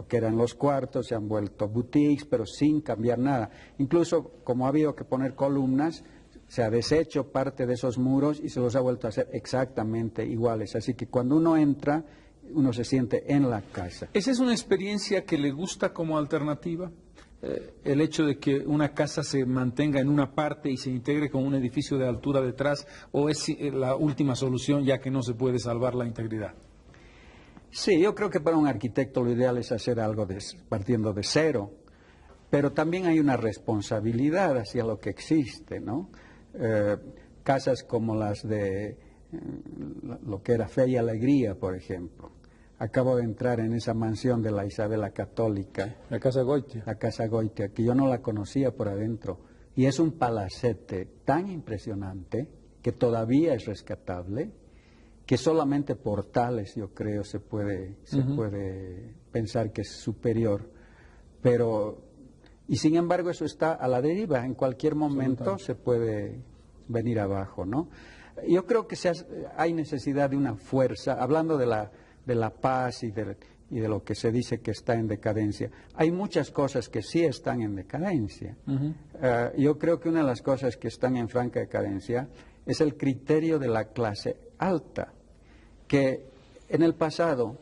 que eran los cuartos se han vuelto boutiques, pero sin cambiar nada. Incluso, como ha habido que poner columnas, se ha deshecho parte de esos muros y se los ha vuelto a hacer exactamente iguales. Así que cuando uno entra, uno se siente en la casa. ¿Esa es una experiencia que le gusta como alternativa? El hecho de que una casa se mantenga en una parte y se integre con un edificio de altura detrás, ¿o es la última solución ya que no se puede salvar la integridad? Sí, yo creo que para un arquitecto lo ideal es hacer algo partiendo de cero, pero también hay una responsabilidad hacia lo que existe, ¿no? Casas como las de lo que era Fe y Alegría, por ejemplo. Acabo de entrar en esa mansión de la Isabela Católica, La Casa Goitia. la Casa Goitia, que yo no la conocía por adentro, y es un palacete tan impresionante que todavía es rescatable, que solamente por Tales, yo creo, se puede pensar que es superior. Pero, y sin embargo, eso está a la deriva. En cualquier momento se puede venir abajo, ¿no? Yo creo que hay necesidad de una fuerza, hablando de la paz y de lo que se dice que está en decadencia. Hay muchas cosas que sí están en decadencia. Yo creo que una de las cosas que están en franca decadencia es el criterio de la clase alta, que en el pasado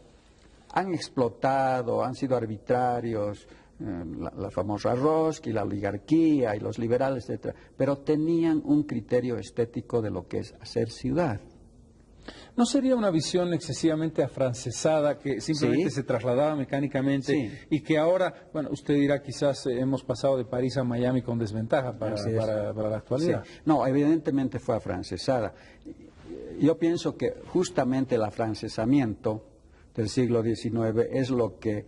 han explotado, han sido arbitrarios, la famosa Roski, la oligarquía y los liberales, etcétera, pero tenían un criterio estético de lo que es hacer ciudad. ¿No sería una visión excesivamente afrancesada que simplemente Sí. se trasladaba mecánicamente Sí. y que ahora, bueno, usted dirá quizás hemos pasado de París a Miami con desventaja para Así es. para la actualidad? Sí. No, evidentemente fue afrancesada. Yo pienso que justamente el afrancesamiento del siglo XIX es lo que,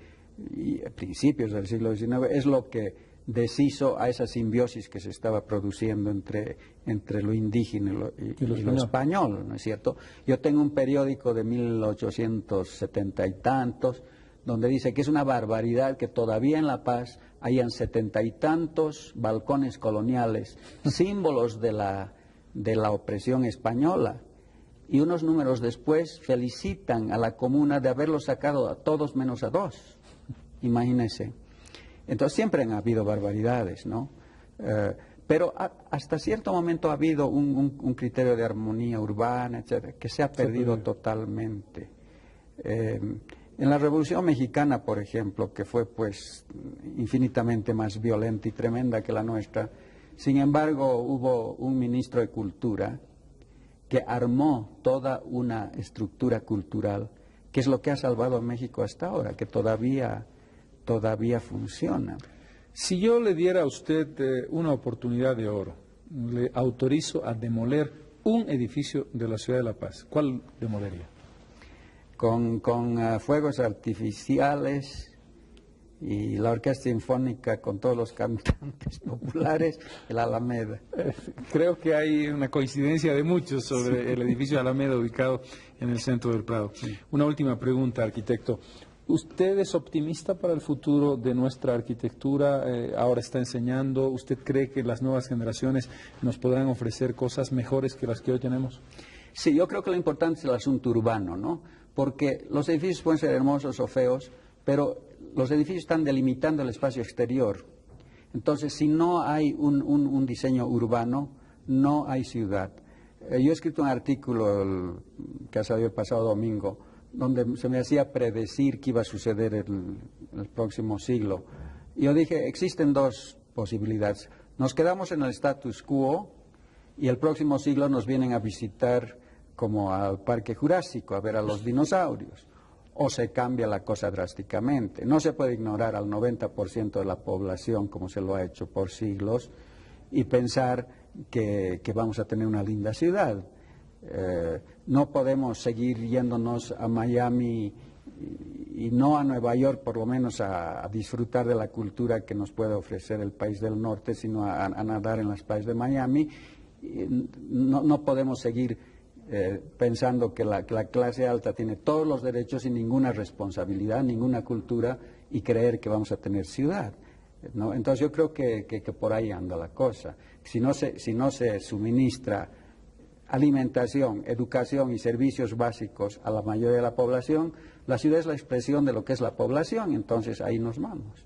y a principios del siglo XIX, es lo que deshizo a esa simbiosis que se estaba produciendo entre lo indígena y lo español, ¿no es cierto? Yo tengo un periódico de 1870 y tantos, donde dice que es una barbaridad que todavía en La Paz hayan 70 y tantos balcones coloniales, símbolos de la opresión española. Y unos números después felicitan a la comuna de haberlos sacado a todos menos a dos. Imagínense. Entonces siempre han habido barbaridades, ¿no? Pero hasta cierto momento ha habido un criterio de armonía urbana, etcétera, que se ha perdido totalmente. En la Revolución Mexicana, por ejemplo, que fue pues infinitamente más violenta y tremenda que la nuestra, sin embargo hubo un ministro de Cultura que armó toda una estructura cultural, que es lo que ha salvado a México hasta ahora, que todavía funciona. Si yo le diera a usted una oportunidad de oro, le autorizo a demoler un edificio de la ciudad de La Paz, ¿cuál demoliría? Con fuegos artificiales y la orquesta sinfónica con todos los cantantes populares, el Alameda. Creo que hay una coincidencia de muchos sobre el edificio de Alameda ubicado en el centro del Prado. Una última pregunta, arquitecto. ¿Usted es optimista para el futuro de nuestra arquitectura? Ahora está enseñando. ¿Usted cree que las nuevas generaciones nos podrán ofrecer cosas mejores que las que hoy tenemos? Sí, yo creo que lo importante es el asunto urbano, ¿no? Porque los edificios pueden ser hermosos o feos, pero los edificios están delimitando el espacio exterior. Entonces, si no hay un diseño urbano, no hay ciudad. Yo he escrito un artículo que ha salido el pasado domingo, donde se me hacía predecir qué iba a suceder en el próximo siglo. Yo dije, existen dos posibilidades. Nos quedamos en el status quo y el próximo siglo nos vienen a visitar como al Parque Jurásico, a ver a los dinosaurios. O se cambia la cosa drásticamente. No se puede ignorar al 90% de la población, como se lo ha hecho por siglos, y pensar que vamos a tener una linda ciudad. No podemos seguir yéndonos a Miami y no a Nueva York, por lo menos a disfrutar de la cultura que nos puede ofrecer el país del norte, sino a nadar en las playas de Miami. No podemos seguir pensando que la clase alta tiene todos los derechos y ninguna responsabilidad, ninguna cultura, y creer que vamos a tener ciudad, ¿no? Entonces yo creo que por ahí anda la cosa. Si no se suministra alimentación, educación y servicios básicos a la mayoría de la población, la ciudad es la expresión de lo que es la población, entonces ahí nos vamos.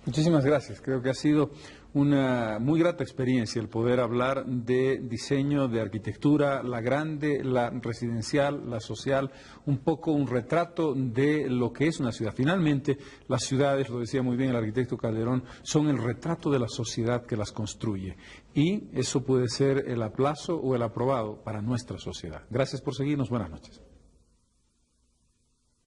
Muchísimas gracias. Creo que ha sido una muy grata experiencia el poder hablar de diseño, de arquitectura, la grande, la residencial, la social, un poco un retrato de lo que es una ciudad. Finalmente, las ciudades, lo decía muy bien el arquitecto Calderón, son el retrato de la sociedad que las construye. Y eso puede ser el aplazo o el aprobado para nuestra sociedad. Gracias por seguirnos. Buenas noches.